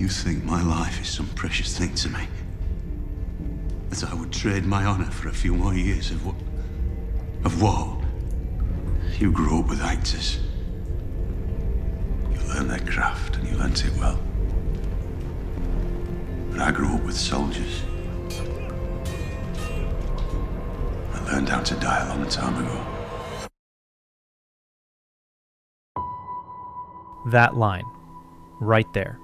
You think my life is some precious thing to me? That I would trade my honor for a few more years of what? Of war? You grew up with actors. You learned their craft, and you learnt it well. But I grew up with soldiers. I learned how to die a long time ago. That line, right there,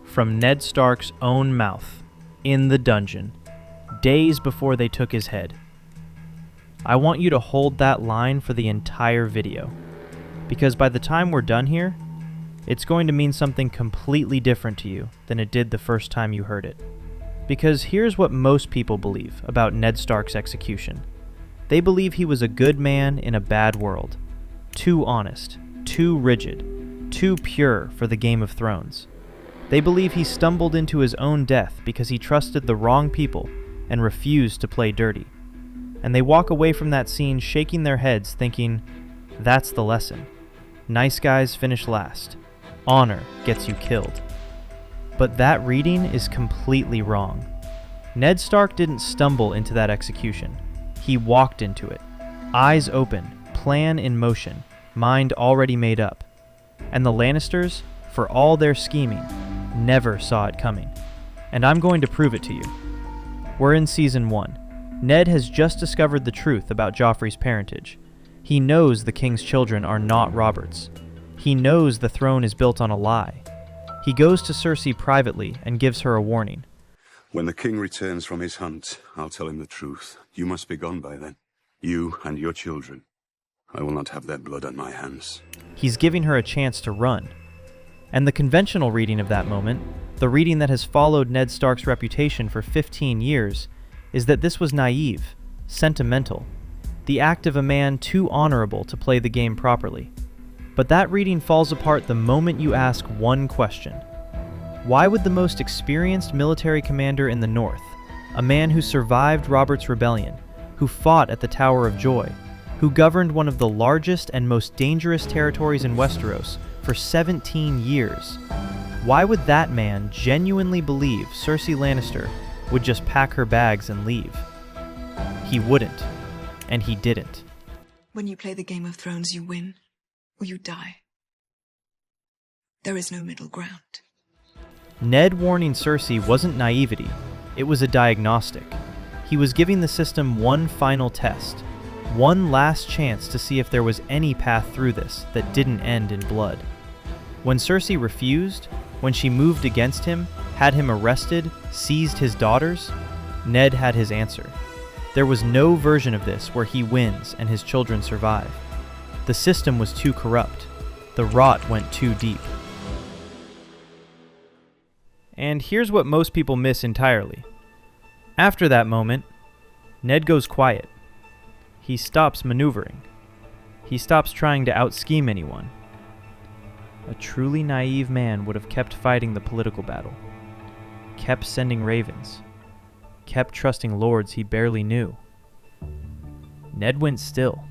from Ned Stark's own mouth, in the dungeon, days before they took his head. I want you to hold that line for the entire video, because by the time we're done here, it's going to mean something completely different to you than it did the first time you heard it. Because here's what most people believe about Ned Stark's execution. They believe he was a good man in a bad world, too honest, too rigid, too pure for the Game of Thrones. They believe he stumbled into his own death because he trusted the wrong people and refused to play dirty. And they walk away from that scene shaking their heads thinking, that's the lesson. Nice guys finish last. Honor gets you killed. But that reading is completely wrong. Ned Stark didn't stumble into that execution. He walked into it. Eyes open, plan in motion, mind already made up. And the Lannisters, for all their scheming, never saw it coming. And I'm going to prove it to you. We're in Season 1. Ned has just discovered the truth about Joffrey's parentage. He knows the king's children are not Robert's. He knows the throne is built on a lie. He goes to Cersei privately and gives her a warning. When the king returns from his hunt, I'll tell him the truth. You must be gone by then. You and your children. I will not have their blood on my hands. He's giving her a chance to run. And the conventional reading of that moment, the reading that has followed Ned Stark's reputation for 15 years, is that this was naive, sentimental, the act of a man too honorable to play the game properly. But that reading falls apart the moment you ask one question. Why would the most experienced military commander in the North, a man who survived Robert's rebellion, who fought at the Tower of Joy, who governed one of the largest and most dangerous territories in Westeros for 17 years, why would that man genuinely believe Cersei Lannister would just pack her bags and leave? He wouldn't, and he didn't. When you play the Game of Thrones, you win, or you die. There is no middle ground. Ned warning Cersei wasn't naivety, it was a diagnostic. He was giving the system one final test, one last chance to see if there was any path through this that didn't end in blood. When Cersei refused, when she moved against him, had him arrested, seized his daughters, Ned had his answer. There was no version of this where he wins and his children survive. The system was too corrupt. The rot went too deep. And here's what most people miss entirely. After that moment, Ned goes quiet. He stops maneuvering. He stops trying to out-scheme anyone. A truly naive man would have kept fighting the political battle, kept sending ravens, kept trusting lords he barely knew. Ned went still,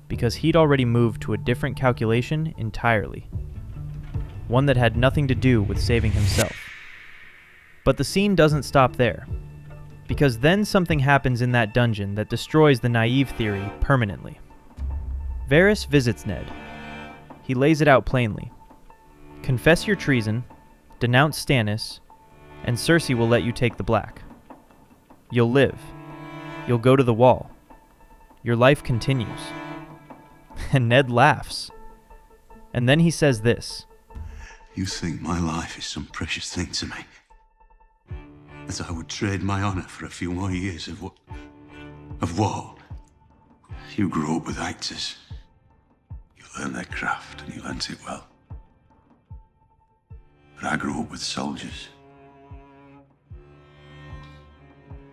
because he'd already moved to a different calculation entirely, one that had nothing to do with saving himself. But the scene doesn't stop there, because then something happens in that dungeon that destroys the naive theory permanently. Varys visits Ned. He lays it out plainly. Confess your treason, denounce Stannis, and Cersei will let you take the black. You'll live. You'll go to the wall. Your life continues. And Ned laughs. And then he says this. You think my life is some precious thing to me? That I would trade my honor for a few more years of what? Of war? You grew up with actors. You learned their craft, and you learnt it well. But I grew up with soldiers.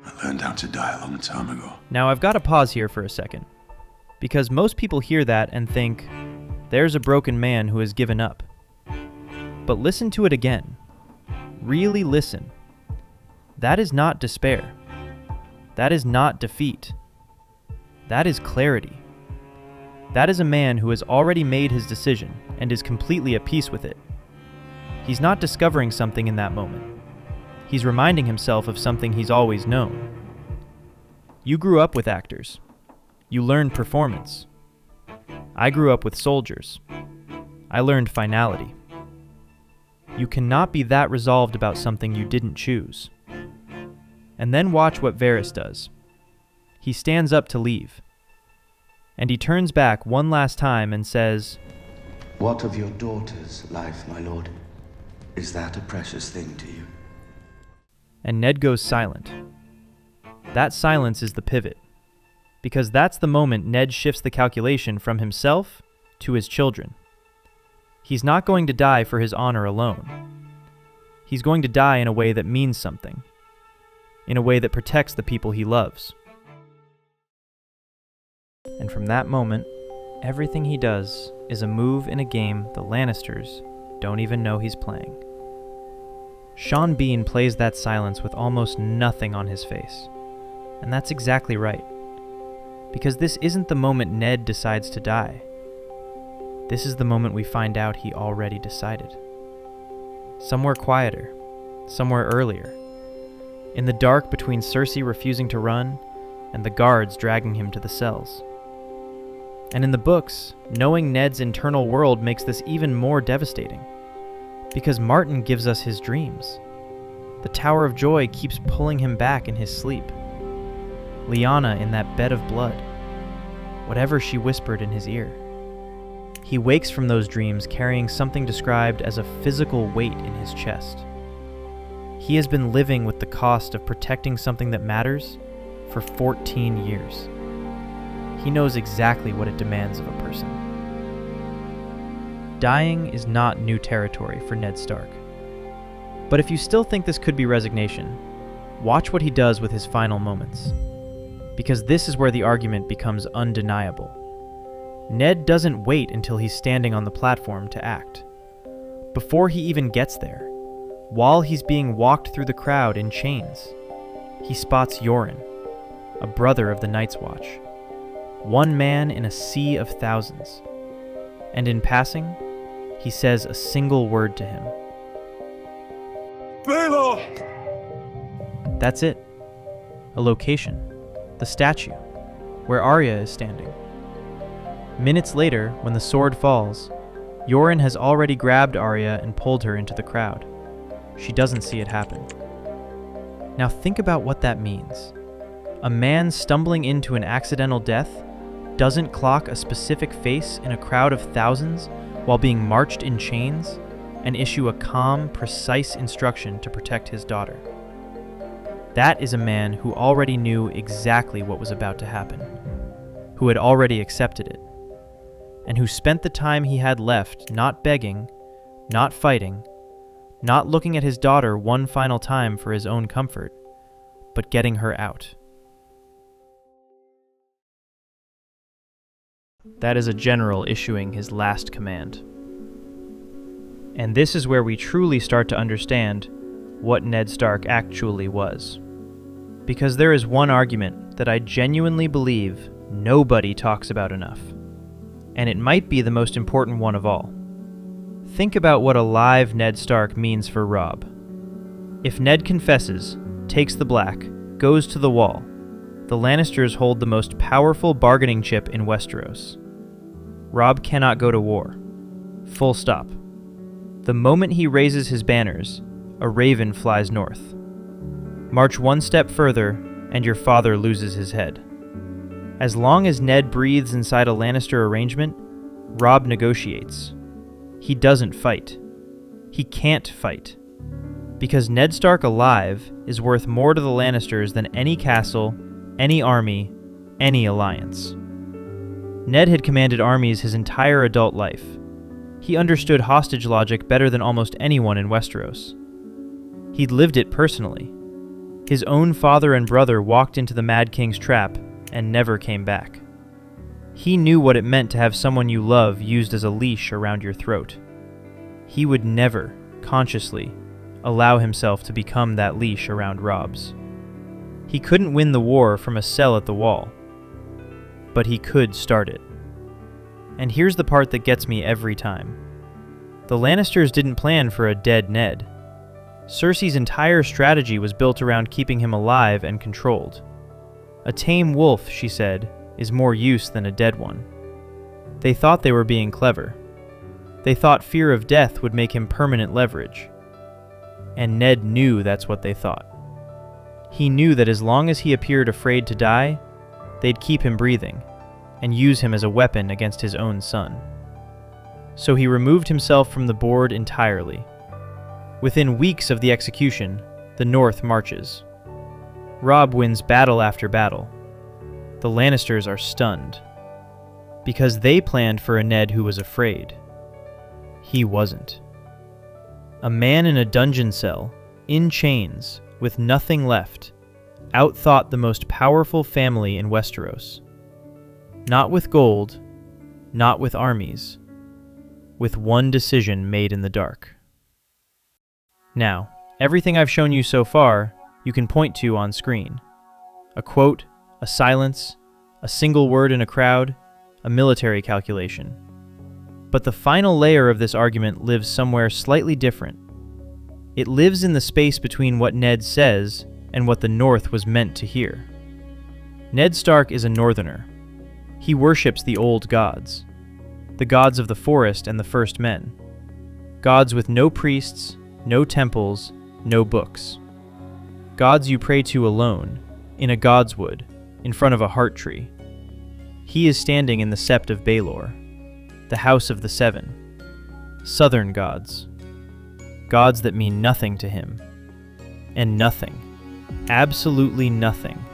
I learned how to die a long time ago. Now I've got to pause here for a second, because most people hear that and think, there's a broken man who has given up. But listen to it again. Really listen. That is not despair. That is not defeat. That is clarity. That is a man who has already made his decision and is completely at peace with it. He's not discovering something in that moment. He's reminding himself of something he's always known. You grew up with actors. You learned performance. I grew up with soldiers. I learned finality. You cannot be that resolved about something you didn't choose. And then watch what Varys does. He stands up to leave. And he turns back one last time and says, "What of your daughter's life, my lord? Is that a precious thing to you?" And Ned goes silent. That silence is the pivot, because that's the moment Ned shifts the calculation from himself to his children. He's not going to die for his honor alone. He's going to die in a way that means something, in a way that protects the people he loves. And from that moment, everything he does is a move in a game the Lannisters don't even know he's playing. Sean Bean plays that silence with almost nothing on his face. And that's exactly right. Because this isn't the moment Ned decides to die. This is the moment we find out he already decided. Somewhere quieter, somewhere earlier. In the dark between Cersei refusing to run and the guards dragging him to the cells. And in the books, knowing Ned's internal world makes this even more devastating. Because Martin gives us his dreams. The Tower of Joy keeps pulling him back in his sleep. Lyanna in that bed of blood. Whatever she whispered in his ear. He wakes from those dreams carrying something described as a physical weight in his chest. He has been living with the cost of protecting something that matters for 14 years. He knows exactly what it demands of a person. Dying is not new territory for Ned Stark. But if you still think this could be resignation, watch what he does with his final moments. Because this is where the argument becomes undeniable. Ned doesn't wait until he's standing on the platform to act. Before he even gets there, while he's being walked through the crowd in chains, he spots Yoren, a brother of the Night's Watch. One man in a sea of thousands. And in passing, he says a single word to him. Baelor! That's it. A location. The statue, where Arya is standing. Minutes later, when the sword falls, Yoren has already grabbed Arya and pulled her into the crowd. She doesn't see it happen. Now think about what that means. A man stumbling into an accidental death doesn't clock a specific face in a crowd of thousands while being marched in chains and issue a calm, precise instruction to protect his daughter. That is a man who already knew exactly what was about to happen, who had already accepted it, and who spent the time he had left not begging, not fighting, not looking at his daughter one final time for his own comfort, but getting her out. That is a general issuing his last command. And this is where we truly start to understand what Ned Stark actually was. Because there is one argument that I genuinely believe nobody talks about enough. And it might be the most important one of all. Think about what a live Ned Stark means for Robb. If Ned confesses, takes the black, goes to the wall, the Lannisters hold the most powerful bargaining chip in Westeros. Robb cannot go to war. Full stop. The moment he raises his banners, a raven flies north. March one step further, and your father loses his head. As long as Ned breathes inside a Lannister arrangement, Robb negotiates. He doesn't fight. He can't fight. Because Ned Stark alive is worth more to the Lannisters than any castle, any army, any alliance. Ned had commanded armies his entire adult life. He understood hostage logic better than almost anyone in Westeros. He'd lived it personally. His own father and brother walked into the Mad King's trap and never came back. He knew what it meant to have someone you love used as a leash around your throat. He would never, consciously, allow himself to become that leash around Robb's. He couldn't win the war from a cell at the wall, but he could start it. And here's the part that gets me every time. The Lannisters didn't plan for a dead Ned. Cersei's entire strategy was built around keeping him alive and controlled. A tame wolf, she said, is more use than a dead one. They thought they were being clever. They thought fear of death would make him permanent leverage. And Ned knew that's what they thought. He knew that as long as he appeared afraid to die, they'd keep him breathing and use him as a weapon against his own son. So he removed himself from the board entirely. Within weeks of the execution, the North marches. Robb wins battle after battle. The Lannisters are stunned. Because they planned for a Ned who was afraid. He wasn't. A man in a dungeon cell, in chains, with nothing left, outthought the most powerful family in Westeros. Not with gold, not with armies, with one decision made in the dark. Now, everything I've shown you so far, you can point to on screen. A quote, a silence, a single word in a crowd, a military calculation. But the final layer of this argument lives somewhere slightly different. It lives in the space between what Ned says and what the North was meant to hear. Ned Stark is a Northerner. He worships the old gods, the gods of the forest and the first men, gods with no priests, no temples, no books, gods you pray to alone, in a godswood, in front of a heart tree. He is standing in the Sept of Baelor, the House of the Seven, southern gods, gods that mean nothing to him, and nothing, absolutely nothing,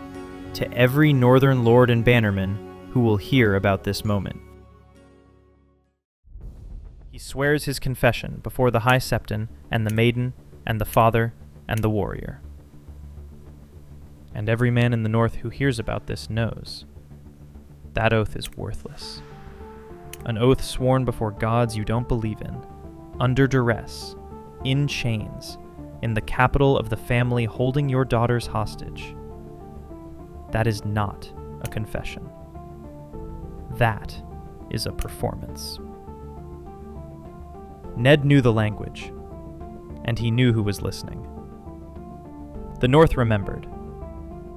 to every northern lord and bannerman who will hear about this moment. He swears his confession before the High Septon and the Maiden and the Father and the Warrior. And every man in the North who hears about this knows that oath is worthless. An oath sworn before gods you don't believe in, under duress, in chains, in the capital of the family holding your daughters hostage. That is not a confession. That is a performance. Ned knew the language, and he knew who was listening. The North remembered,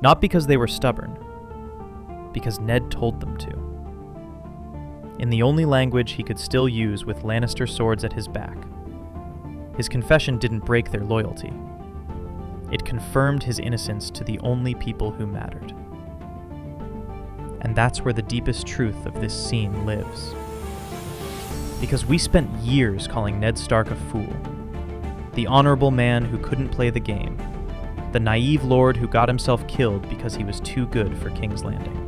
not because they were stubborn, because Ned told them to. In the only language he could still use with Lannister swords at his back. His confession didn't break their loyalty. It confirmed his innocence to the only people who mattered. And that's where the deepest truth of this scene lives. Because we spent years calling Ned Stark a fool, the honorable man who couldn't play the game, the naive lord who got himself killed because he was too good for King's Landing.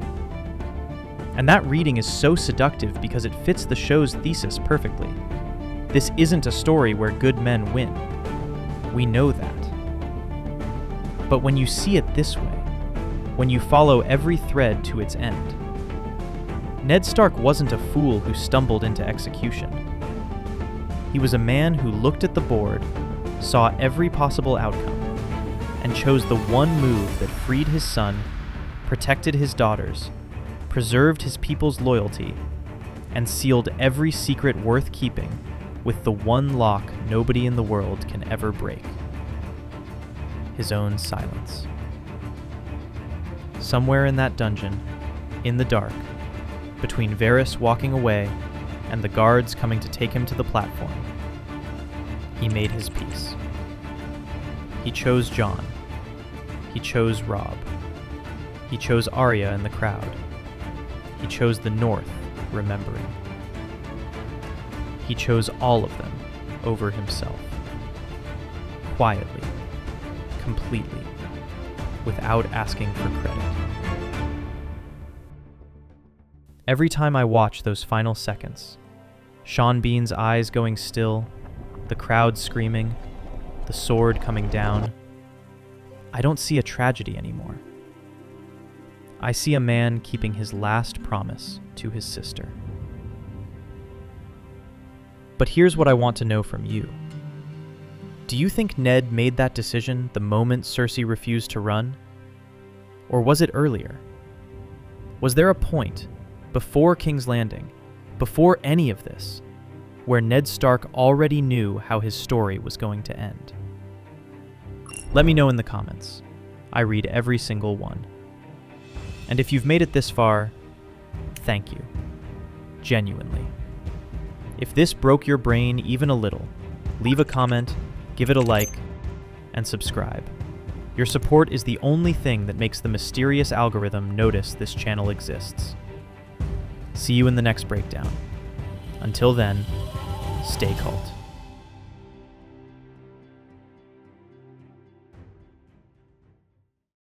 And that reading is so seductive because it fits the show's thesis perfectly. This isn't a story where good men win. We know that. But when you see it this way, when you follow every thread to its end, Ned Stark wasn't a fool who stumbled into execution. He was a man who looked at the board, saw every possible outcome, and chose the one move that freed his son, protected his daughters, preserved his people's loyalty, and sealed every secret worth keeping with the one lock nobody in the world can ever break: his own silence. Somewhere in that dungeon, in the dark, between Varys walking away and the guards coming to take him to the platform, he made his peace. He chose Jon. He chose Robb. He chose Arya in the crowd. He chose the North, remembering. He chose all of them over himself. Quietly, completely, without asking for credit. Every time I watch those final seconds, Sean Bean's eyes going still, the crowd screaming, the sword coming down, I don't see a tragedy anymore. I see a man keeping his last promise to his sister. But here's what I want to know from you. Do you think Ned made that decision the moment Cersei refused to run? Or was it earlier? Was there a point, before King's Landing, before any of this, where Ned Stark already knew how his story was going to end? Let me know in the comments. I read every single one. And if you've made it this far, thank you. Genuinely. If this broke your brain even a little, leave a comment, give it a like, and subscribe. Your support is the only thing that makes the mysterious algorithm notice this channel exists. See you in the next breakdown. Until then, stay cult.